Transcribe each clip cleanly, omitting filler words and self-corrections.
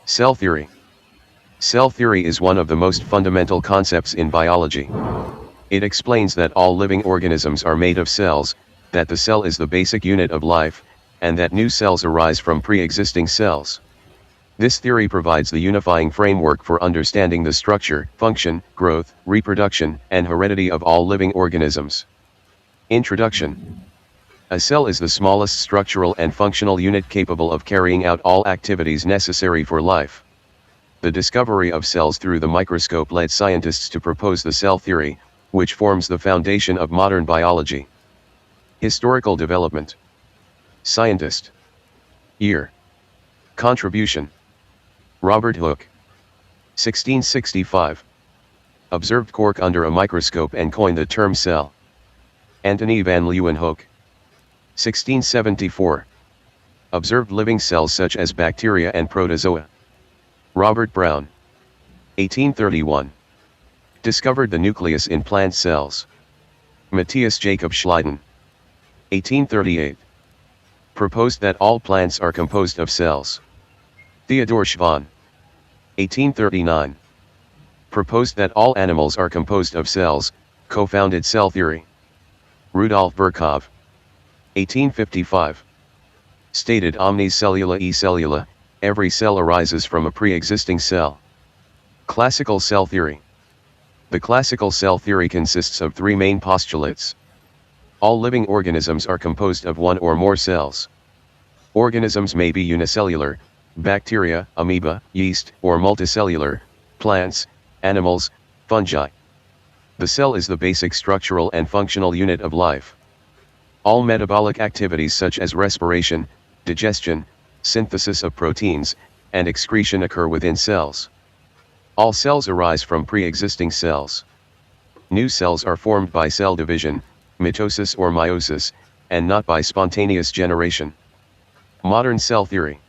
Cell theory. Cell theory is one of the most fundamental concepts in biology. It explains that all living organisms are made of cells, that the cell is the basic unit of life, and that new cells arise from pre-existing cells. This theory provides the unifying framework for understanding the structure, function, growth, reproduction, and heredity of all living organisms. Introduction. A cell is the smallest structural and functional unit capable of carrying out all activities necessary for life. The discovery of cells through the microscope led scientists to propose the cell theory, which forms the foundation of modern biology. Historical development. Scientist. Year. Contribution. Robert Hooke. 1665. Observed cork under a microscope and coined the term cell. Antonie van Leeuwenhoek. 1674. Observed living cells such as bacteria and protozoa. Robert Brown. 1831. Discovered the nucleus in plant cells. Matthias Schleiden. 1838. Proposed that all plants are composed of cells. Theodor Schwann. 1839. Proposed that all animals are composed of cells, co-founded cell theory. Rudolf Virchow. 1855. Stated omnis cellula e cellula, every cell arises from a pre-existing cell. Classical cell theory. The classical cell theory consists of three main postulates. All living organisms are composed of one or more cells. Organisms may be unicellular, bacteria, amoeba, yeast, or multicellular, plants, animals, fungi. The cell is the basic structural and functional unit of life. All metabolic activities such as respiration, digestion, synthesis of proteins, and excretion occur within cells. All cells arise from pre-existing cells. New cells are formed by cell division, mitosis or meiosis, and not by spontaneous generation. Modern cell theory.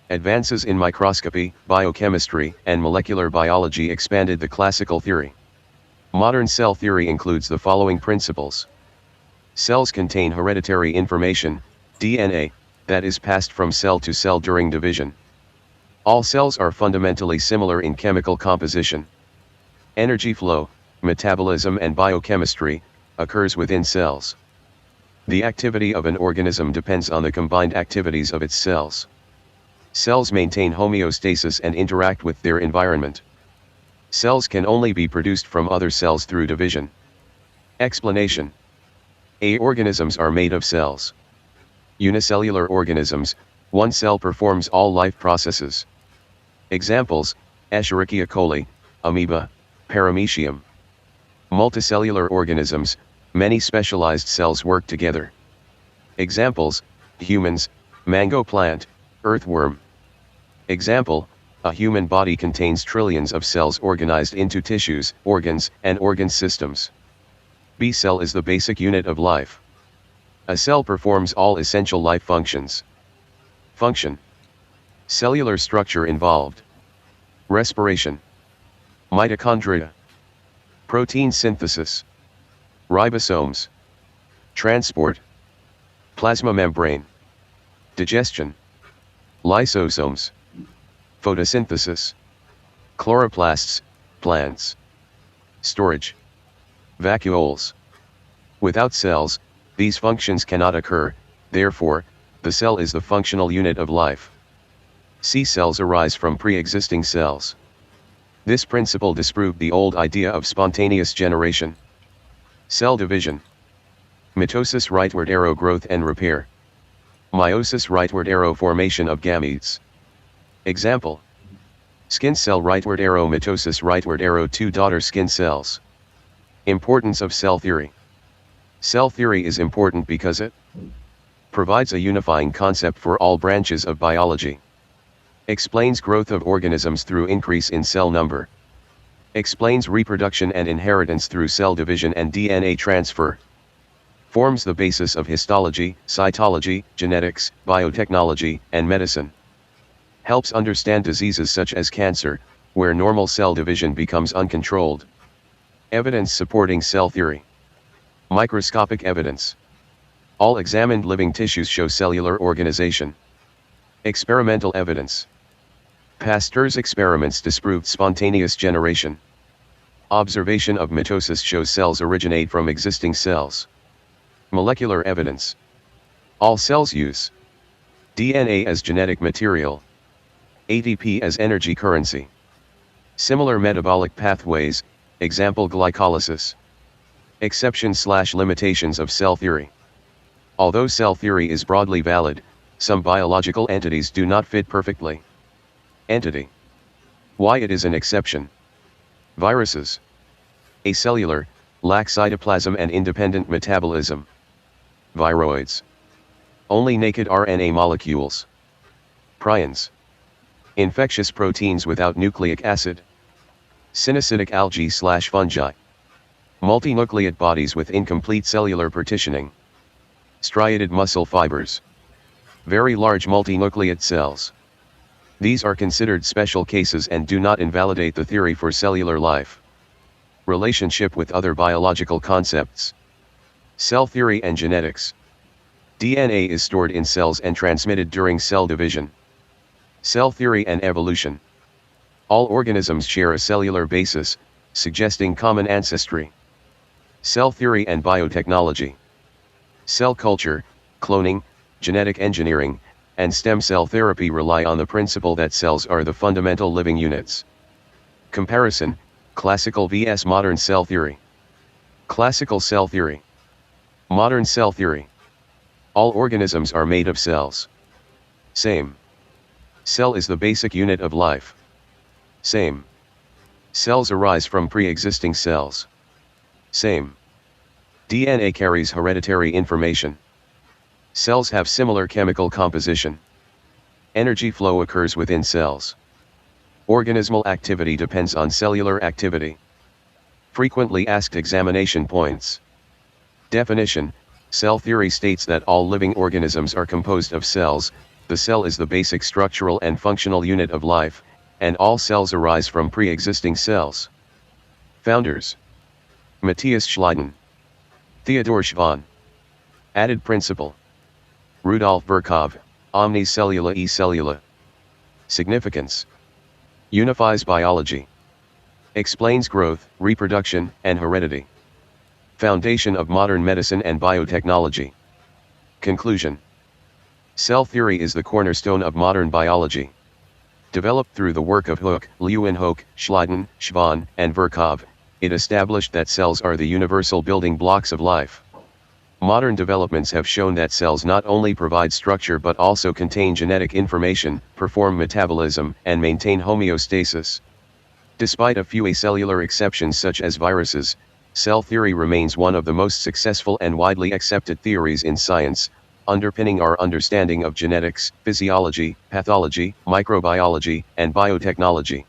Advances in microscopy, biochemistry, and molecular biology expanded the classical theory. Modern cell theory includes the following principles. Cells contain hereditary information, DNA, that is passed from cell to cell during division. All cells are fundamentally similar in chemical composition. Energy flow, metabolism and biochemistry, occurs within cells. The activity of an organism depends on the combined activities of its cells. Cells maintain homeostasis and interact with their environment. Cells can only be produced from other cells through division. Explanation. Organisms are made of cells. Unicellular organisms, one cell performs all life processes. Examples, Escherichia coli, amoeba, paramecium. Multicellular organisms, many specialized cells work together. Examples, humans, mango plant, earthworm. Example, a human body contains trillions of cells organized into tissues, organs, and organ systems. B cell is the basic unit of life. A cell performs all essential life functions. Function. Cellular structure involved. Respiration. Mitochondria. Protein synthesis. Ribosomes. Transport. Plasma membrane. Digestion. Lysosomes. Photosynthesis. Chloroplasts, plants. Storage. Vacuoles. Without cells, these functions cannot occur, therefore, the cell is the functional unit of life. C cells arise from pre-existing cells. This principle disproved the old idea of spontaneous generation. Cell division. Mitosis rightward arrow growth and repair. Meiosis rightward arrow formation of gametes. Example. Skin cell rightward arrow mitosis rightward arrow two daughter skin cells. Importance of cell theory. Cell theory is important because it provides a unifying concept for all branches of biology. Explains growth of organisms through increase in cell number. Explains reproduction and inheritance through cell division and DNA transfer. Forms the basis of histology, cytology, genetics, biotechnology, and medicine. Helps understand diseases such as cancer, where normal cell division becomes uncontrolled. Evidence supporting cell theory. Microscopic evidence. All examined living tissues show cellular organization. Experimental evidence. Pasteur's experiments disproved spontaneous generation. Observation of mitosis shows cells originate from existing cells. Molecular evidence. All cells use DNA as genetic material, ATP as energy currency. Similar metabolic pathways, example glycolysis. Exceptions/limitations of cell theory. Although cell theory is broadly valid, some biological entities do not fit perfectly. Entity. Why it is an exception. Viruses. Acellular, lack cytoplasm and independent metabolism. Viroids. Only naked RNA molecules. Prions. Infectious proteins without nucleic acid. Synocytic algae/fungi. Multinucleate bodies with incomplete cellular partitioning. Striated muscle fibers. Very large multinucleate cells. These are considered special cases and do not invalidate the theory for cellular life. Relationship with other biological concepts. Cell theory and genetics. DNA is stored in cells and transmitted during cell division. Cell theory and evolution. All organisms share a cellular basis, suggesting common ancestry. Cell theory and biotechnology. Cell culture, cloning, genetic engineering, and stem cell therapy rely on the principle that cells are the fundamental living units. Comparison, classical vs modern cell theory. Classical cell theory. Modern cell theory. All organisms are made of cells. Same. Cell is the basic unit of life. Same. Cells arise from pre-existing cells. Same. DNA carries hereditary information. Cells have similar chemical composition. Energy flow occurs within cells. Organismal activity depends on cellular activity. Frequently asked examination points. Definition: cell theory states that all living organisms are composed of cells. The cell is the basic structural and functional unit of life, and all cells arise from pre-existing cells. Founders: Matthias Schleiden, Theodor Schwann. Added principle: Rudolf Virchow, Omnis Cellula e Cellula. Significance: unifies biology. Explains growth, reproduction, and heredity. Foundation of modern medicine and biotechnology. Conclusion: cell theory is the cornerstone of modern biology. Developed through the work of Hooke, Leeuwenhoek, Schleiden, Schwann, and Virchow, it established that cells are the universal building blocks of life. Modern developments have shown that cells not only provide structure but also contain genetic information, perform metabolism, and maintain homeostasis. Despite a few acellular exceptions such as viruses, cell theory remains one of the most successful and widely accepted theories in science, underpinning our understanding of genetics, physiology, pathology, microbiology, and biotechnology.